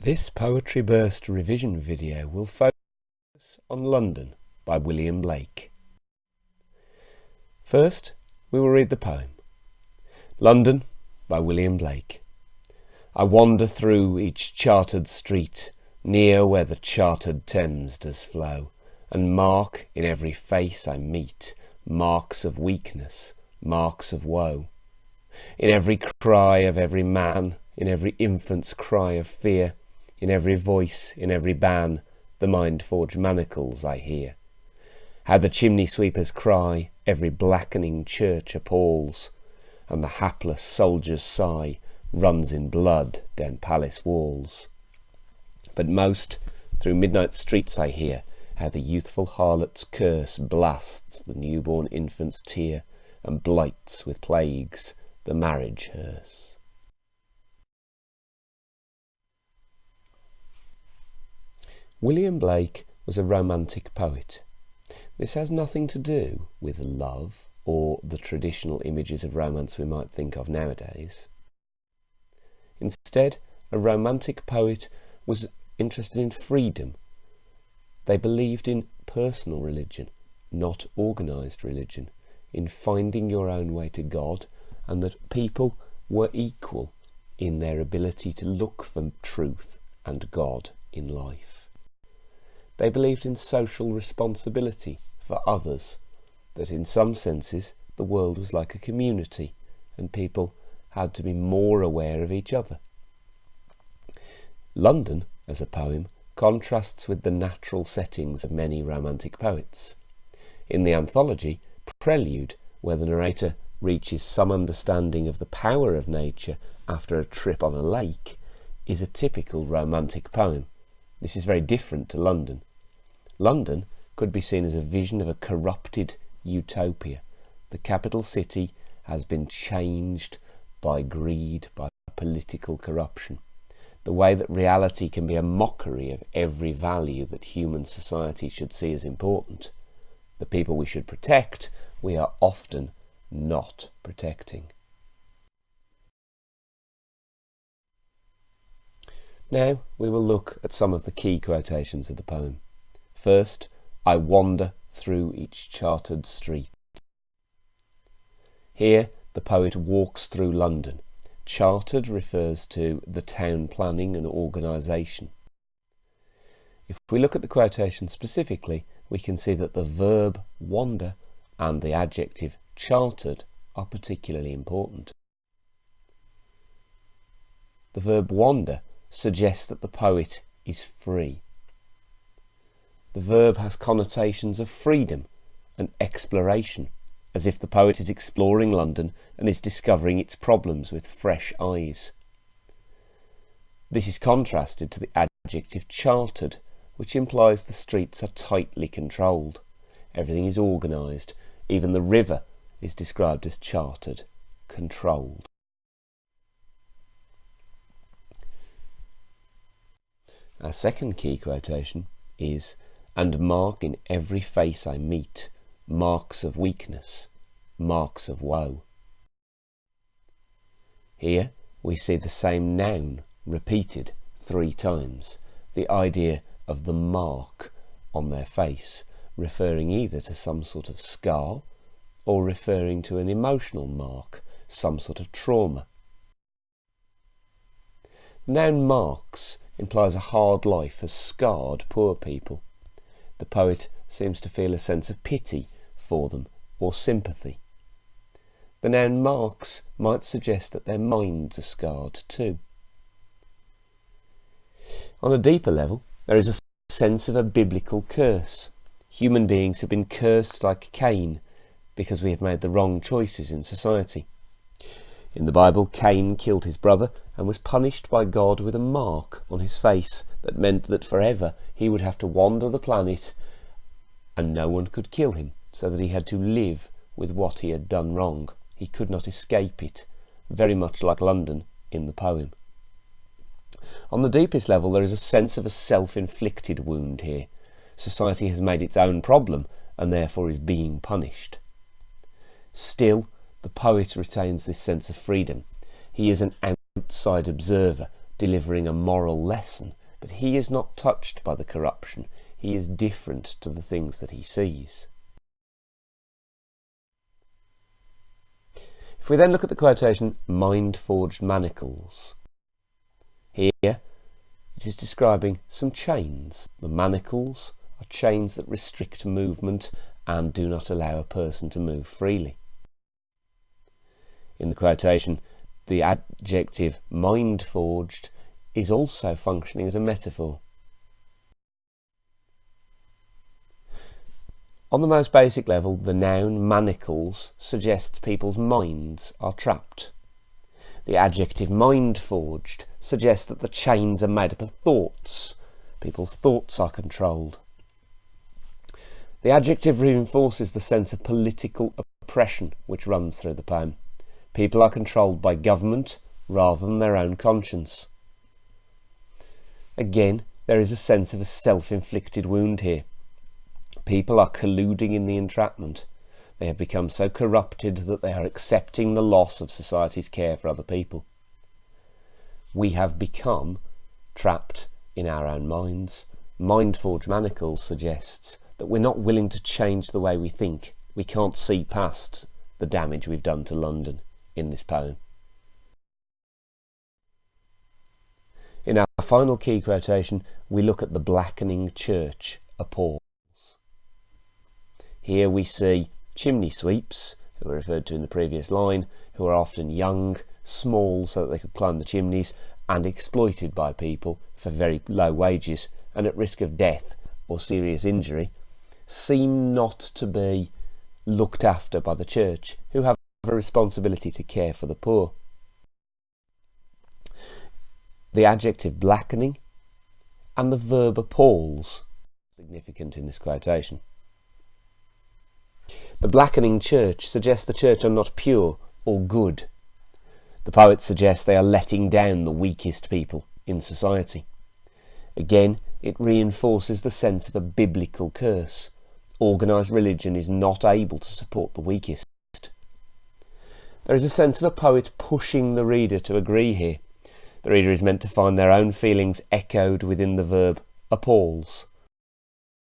This Poetryburst revision video will focus on London by William Blake. First, we will read the poem. London by William Blake. I wander through each chartered street, near where the chartered Thames does flow, and mark in every face I meet marks of weakness, marks of woe. In every cry of every man, in every infant's cry of fear, in every voice, in every ban, the mind-forged manacles I hear. How the chimney sweepers cry, every blackening church appalls, and the hapless soldier's sigh runs in blood down palace walls. But most through midnight streets I hear how the youthful harlot's curse blasts the newborn infant's tear, and blights with plagues the marriage hearse. William Blake was a romantic poet. This has nothing to do with love or the traditional images of romance we might think of nowadays. Instead, a romantic poet was interested in freedom. They believed in personal religion, not organised religion, in finding your own way to God, and that people were equal in their ability to look for truth and God in life. They believed in social responsibility for others, that in some senses the world was like a community and people had to be more aware of each other. London, as a poem, contrasts with the natural settings of many romantic poets. In the anthology, Prelude, where the narrator reaches some understanding of the power of nature after a trip on a lake, is a typical romantic poem. This is very different to London. London could be seen as a vision of a corrupted utopia. The capital city has been changed by greed, by political corruption. The way that reality can be a mockery of every value that human society should see as important. The people we should protect, we are often not protecting. Now we will look at some of the key quotations of the poem. First, I wander through each chartered street. Here the poet walks through London. Chartered refers to the town planning and organisation. If we look at the quotation specifically, we can see that the verb wander and the adjective chartered are particularly important. The verb wander suggests that the poet is free. The verb has connotations of freedom and exploration, as if the poet is exploring London and is discovering its problems with fresh eyes. This is contrasted to the adjective chartered, which implies the streets are tightly controlled. Everything is organised. Even the river is described as chartered, controlled. Our second key quotation is, and mark in every face I meet marks of weakness, marks of woe. Here we see the same noun repeated 3 times, the idea of the mark on their face, referring either to some sort of scar or referring to an emotional mark, some sort of trauma. The noun marks implies a hard life has scarred poor people. The poet seems to feel a sense of pity for them or sympathy. The noun marks might suggest that their minds are scarred too. On a deeper level, there is a sense of a biblical curse. Human beings have been cursed like Cain because we have made the wrong choices in society. In the Bible, Cain killed his brother and was punished by God with a mark on his face that meant that forever he would have to wander the planet and no one could kill him, so that he had to live with what he had done wrong. He could not escape it, very much like London in the poem. On the deepest level, there is a sense of a self-inflicted wound here. Society has made its own problem and therefore is being punished. Still, the poet retains this sense of freedom. He is an outside observer, delivering a moral lesson, but he is not touched by the corruption. He is different to the things that he sees. If we then look at the quotation, mind-forged manacles, here it is describing some chains. The manacles are chains that restrict movement and do not allow a person to move freely. In the quotation, the adjective mind-forged is also functioning as a metaphor. On the most basic level, the noun manacles suggests people's minds are trapped. The adjective mind-forged suggests that the chains are made up of thoughts. People's thoughts are controlled. The adjective reinforces the sense of political oppression which runs through the poem. People are controlled by government rather than their own conscience. Again, there is a sense of a self-inflicted wound here. People are colluding in the entrapment. They have become so corrupted that they are accepting the loss of society's care for other people. We have become trapped in our own minds. Mind-forged manacles suggests that we're not willing to change the way we think. We can't see past the damage we've done to London in this poem. In our final key quotation, we look at the blackening church appalls. Here we see chimney sweeps, who were referred to in the previous line, who are often young, small so that they could climb the chimneys, and exploited by people for very low wages and at risk of death or serious injury, seem not to be looked after by the church, who have a responsibility to care for the poor. The adjective blackening and the verb appalls are significant in this quotation. The blackening church suggests the church are not pure or good. The poet suggests they are letting down the weakest people in society. Again, it reinforces the sense of a biblical curse. Organised religion is not able to support the weakest. There is a sense of a poet pushing the reader to agree here. The reader is meant to find their own feelings echoed within the verb appalls.